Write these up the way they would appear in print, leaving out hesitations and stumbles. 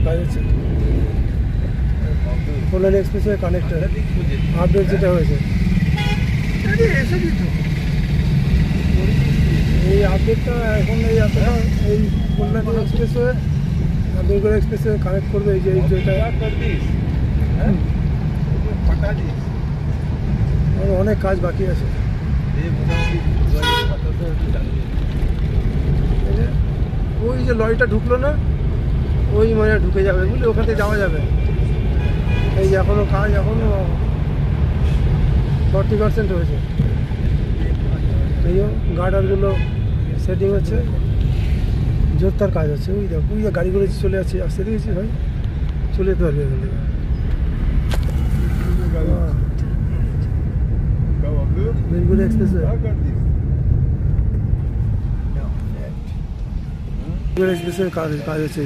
কাজ হচ্ছে। কল্যাণ expressway connector update যেটা হয়েছে, এই আপডেটটা এখন এই এতটা এই কল্যাণ এক্সপ্রেসওয়ে বেলগড়া এক্সপ্রেসওয়ে কানেক্ট করবে। এই যে যেটা অনেক কাজ বাকি আছে। ওই যে লরিটা ঢুকলো না, ওই মানে ঢুকে যাবে বুঝলি, ওখান থেকে যাওয়া যাবে। এই এখনো কাজ এখনো 40% হয়েছে। এই গার্ডারগুলো সেটিং হচ্ছে, জোরদার কাজ হচ্ছে। ওই দেখো ওই গাড়িগুলো চলে যাচ্ছে, আসতে দেখেছি ভাই, চলে যেতে পারবে এখান থেকে। বেলগুড়া এক্সপ্রেসওয়ে এক্সপ্রেসের কাজ হচ্ছে।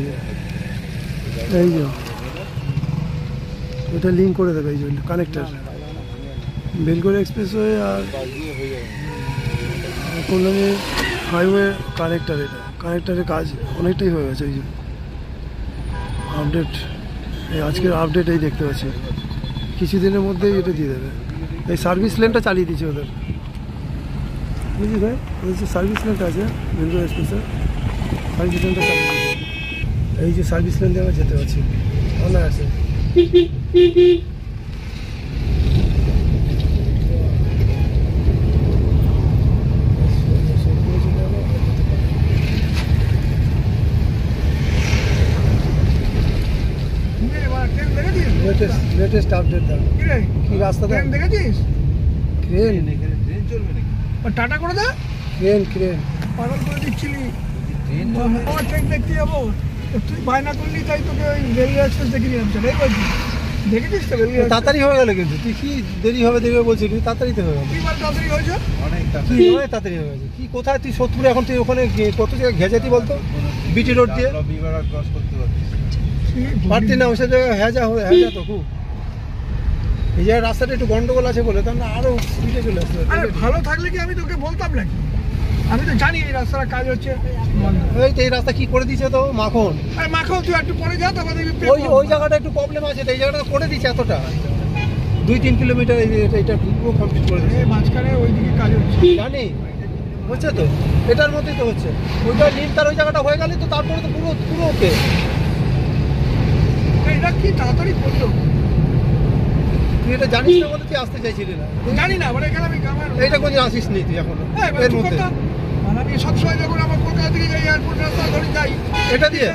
এই যে এটা লিঙ্ক করে দেবে, এই যে কানেক্টার বেলগড়া এক্সপ্রেসওয়ে আর কল্যাণী হাইওয়ে কানেক্টার। এটা কানেক্টারের কাজ অনেকটাই হয়ে গেছে। এই যে আপডেট, এই আজকের আপডেট এই দেখতে পাচ্ছি, কিছুদিনের মধ্যেই এটা দিয়ে দেবে। এই সার্ভিস লেনটা চালিয়ে দিচ্ছে ওদের, বুঝলি ভাই, ওই যে সার্ভিস লেনটা আছে বেলগড়া এক্সপ্রেসের, সার্ভিস লেনটা চালিয়ে দিচ্ছে। এই যে সার্ভিস লেন দিয়ে আমরা যেতে পারছি, ভালো আছে। লেটেস্ট আপডেট দাও কি রাস্তা দেখেছিস? ক্রেন চলবে নাকি? টাটা করে দা, ক্রেন পাগল করে দিচ্ছিলি। আমার ট্রেন দেখতে যাবো, তুই বায়না করলি তাই তোকে ওই রেলওয়ে এক্সপ্রেস দেখে নিয়ে যাচ্ছে। দেখেছিস তো তাড়াতাড়ি হয়ে গেল, কিন্তু তুই কি দেরি হবে দেখবে বলছিলি, তাড়াতাড়ি তো হয়ে গেল। তাড়াতাড়ি হয়েছে, অনেক তাড়াতাড়ি হয়ে গেছে। কি কোথায় তুই সত্তরে, এখন তুই ওখানে কত জায়গায় ঘেঁচাতি বলতো, বিটি রোড দিয়ে ক্রস করতে পারতি না, ওই সব জায়গায় হ্যাজা তো খুব। এই জায়গায় রাস্তাটা একটু গন্ডগোল আছে বলে তার আরো স্পিডে চলে আসছে। ভালো থাকলে কি আমি তোকে বলতাম নাকি? আমি তো জানি এই রাস্তার কাজ হচ্ছে। ওই তো এই রাস্তা কি করে দিচ্ছে তো মাখন, মাখন তুই একটু পরে যা, তারপর ওই জায়গাটা একটু প্রবলেম আছে, এই জায়গাটা করে দিচ্ছে এতটা 2-3 কিলোমিটার এইটা পুরো কমপ্লিট করে দিচ্ছে। মাঝখানে ওইদিকে কাজ হচ্ছে জানি, বুঝছে তো, এটার মধ্যেই তো হচ্ছে। ওইটা নীল তার ওই জায়গাটা হয়ে গেলে তো তারপরে তো পুরো পুরো ওকে। এটা কি তাড়াতাড়ি করলো, তুই এটা জানিস না বলে তুই আসতে চাইছিলি না? জানি না, মানে এখানে আমি এইটা কোন আসিস নি তুই এখনো এর মধ্যে। আমি সবসময় যখন আমার কলকাতা থেকে যাই এয়ারপোর্ট রাস্তা ধরে যাই এটা দিয়ে